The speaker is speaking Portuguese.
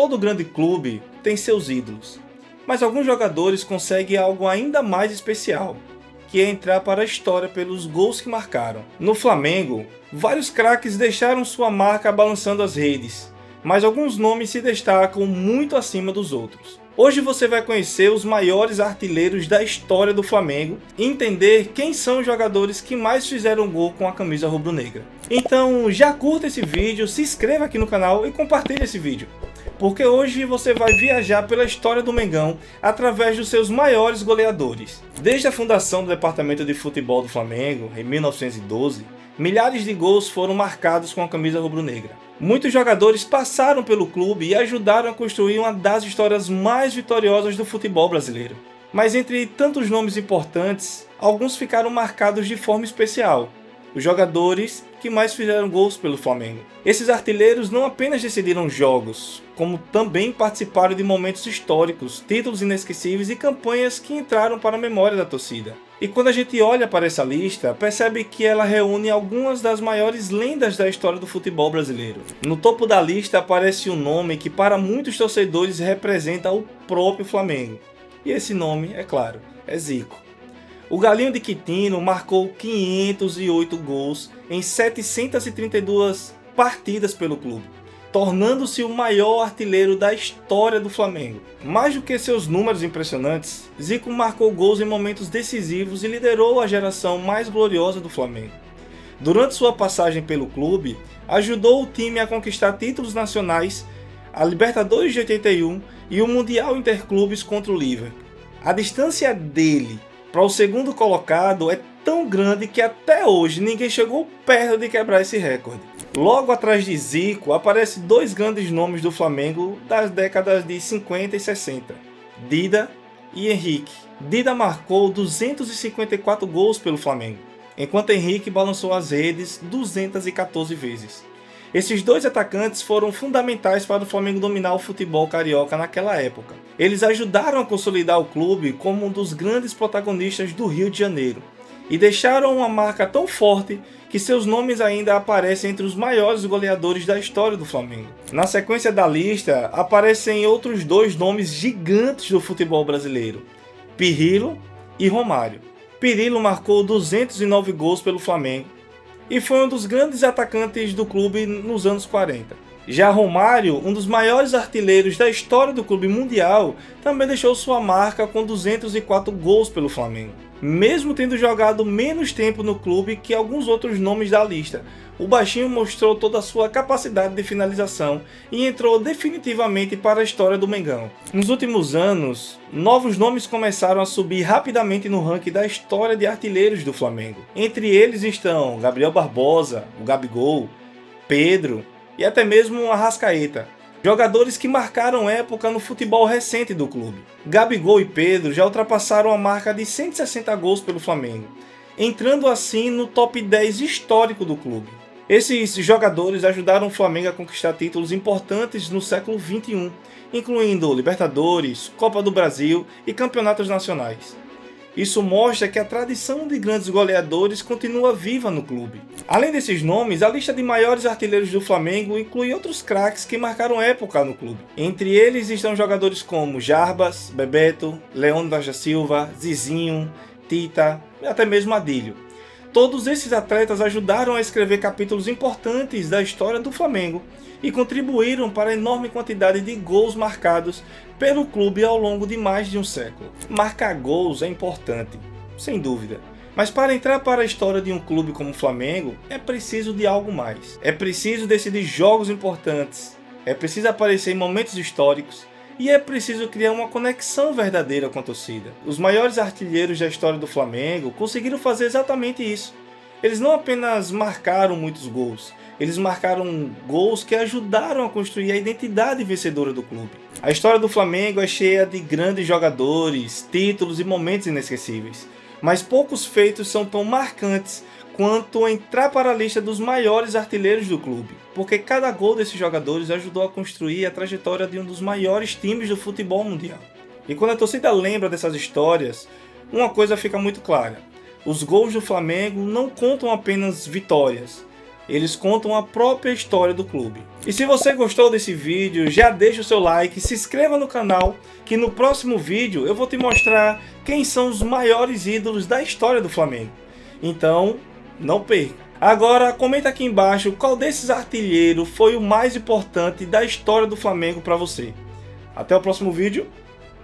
Todo grande clube tem seus ídolos, mas alguns jogadores conseguem algo ainda mais especial, que é entrar para a história pelos gols que marcaram. No Flamengo, vários craques deixaram sua marca balançando as redes, mas alguns nomes se destacam muito acima dos outros. Hoje você vai conhecer os maiores artilheiros da história do Flamengo e entender quem são os jogadores que mais fizeram gol com a camisa rubro-negra. Então já curta esse vídeo, se inscreva aqui no canal e compartilhe esse vídeo, porque hoje você vai viajar pela história do Mengão através dos seus maiores goleadores. Desde a fundação do Departamento de Futebol do Flamengo, em 1912, milhares de gols foram marcados com a camisa rubro-negra. Muitos jogadores passaram pelo clube e ajudaram a construir uma das histórias mais vitoriosas do futebol brasileiro. Mas entre tantos nomes importantes, alguns ficaram marcados de forma especial: os jogadores que mais fizeram gols pelo Flamengo. Esses artilheiros não apenas decidiram jogos, como também participaram de momentos históricos, títulos inesquecíveis e campanhas que entraram para a memória da torcida. E quando a gente olha para essa lista, percebe que ela reúne algumas das maiores lendas da história do futebol brasileiro. No topo da lista aparece um nome que para muitos torcedores representa o próprio Flamengo. E esse nome, é claro, é Zico. O Galinho de Quintino marcou 508 gols em 732 partidas pelo clube, tornando-se o maior artilheiro da história do Flamengo. Mais do que seus números impressionantes, Zico marcou gols em momentos decisivos e liderou a geração mais gloriosa do Flamengo. Durante sua passagem pelo clube, ajudou o time a conquistar títulos nacionais, a Libertadores de 81 e o Mundial Interclubes contra o Liverpool. A distância dele para o segundo colocado é tão grande que até hoje ninguém chegou perto de quebrar esse recorde. Logo atrás de Zico aparecem dois grandes nomes do Flamengo das décadas de 50 e 60, Dida e Henrique. Dida marcou 254 gols pelo Flamengo, enquanto Henrique balançou as redes 214 vezes. Esses dois atacantes foram fundamentais para o Flamengo dominar o futebol carioca naquela época. Eles ajudaram a consolidar o clube como um dos grandes protagonistas do Rio de Janeiro e deixaram uma marca tão forte que seus nomes ainda aparecem entre os maiores goleadores da história do Flamengo. Na sequência da lista aparecem outros dois nomes gigantes do futebol brasileiro: Pirilo e Romário. Pirilo marcou 209 gols pelo Flamengo e foi um dos grandes atacantes do clube nos anos 40. Já Romário, um dos maiores artilheiros da história do clube mundial, também deixou sua marca com 204 gols pelo Flamengo. Mesmo tendo jogado menos tempo no clube que alguns outros nomes da lista, o baixinho mostrou toda a sua capacidade de finalização e entrou definitivamente para a história do Mengão. Nos últimos anos, novos nomes começaram a subir rapidamente no ranking da história de artilheiros do Flamengo. Entre eles estão Gabriel Barbosa, o Gabigol, Pedro e até mesmo o Arrascaeta, jogadores que marcaram época no futebol recente do clube. Gabigol e Pedro já ultrapassaram a marca de 160 gols pelo Flamengo, entrando assim no top 10 histórico do clube. Esses jogadores ajudaram o Flamengo a conquistar títulos importantes no século XXI, incluindo Libertadores, Copa do Brasil e campeonatos nacionais. Isso mostra que a tradição de grandes goleadores continua viva no clube. Além desses nomes, a lista de maiores artilheiros do Flamengo inclui outros craques que marcaram época no clube. Entre eles estão jogadores como Jarbas, Bebeto, Leônidas da Silva, Zizinho, Tita e até mesmo Adílio. Todos esses atletas ajudaram a escrever capítulos importantes da história do Flamengo e contribuíram para a enorme quantidade de gols marcados pelo clube ao longo de mais de um século. Marcar gols é importante, sem dúvida, mas para entrar para a história de um clube como o Flamengo é preciso de algo mais. É preciso decidir jogos importantes, é preciso aparecer em momentos históricos e é preciso criar uma conexão verdadeira com a torcida. Os maiores artilheiros da história do Flamengo conseguiram fazer exatamente isso. Eles não apenas marcaram muitos gols, eles marcaram gols que ajudaram a construir a identidade vencedora do clube. A história do Flamengo é cheia de grandes jogadores, títulos e momentos inesquecíveis, mas poucos feitos são tão marcantes quanto entrar para a lista dos maiores artilheiros do clube, porque cada gol desses jogadores ajudou a construir a trajetória de um dos maiores times do futebol mundial. E quando a torcida lembra dessas histórias, uma coisa fica muito clara: os gols do Flamengo não contam apenas vitórias, Eles contam a própria história do clube. E se você gostou desse vídeo, já deixa o seu like, se inscreva no canal, que no próximo vídeo eu vou te mostrar quem são os maiores ídolos da história do Flamengo. Então, não perca. Agora, comenta aqui embaixo qual desses artilheiros foi o mais importante da história do Flamengo para você. Até o próximo vídeo.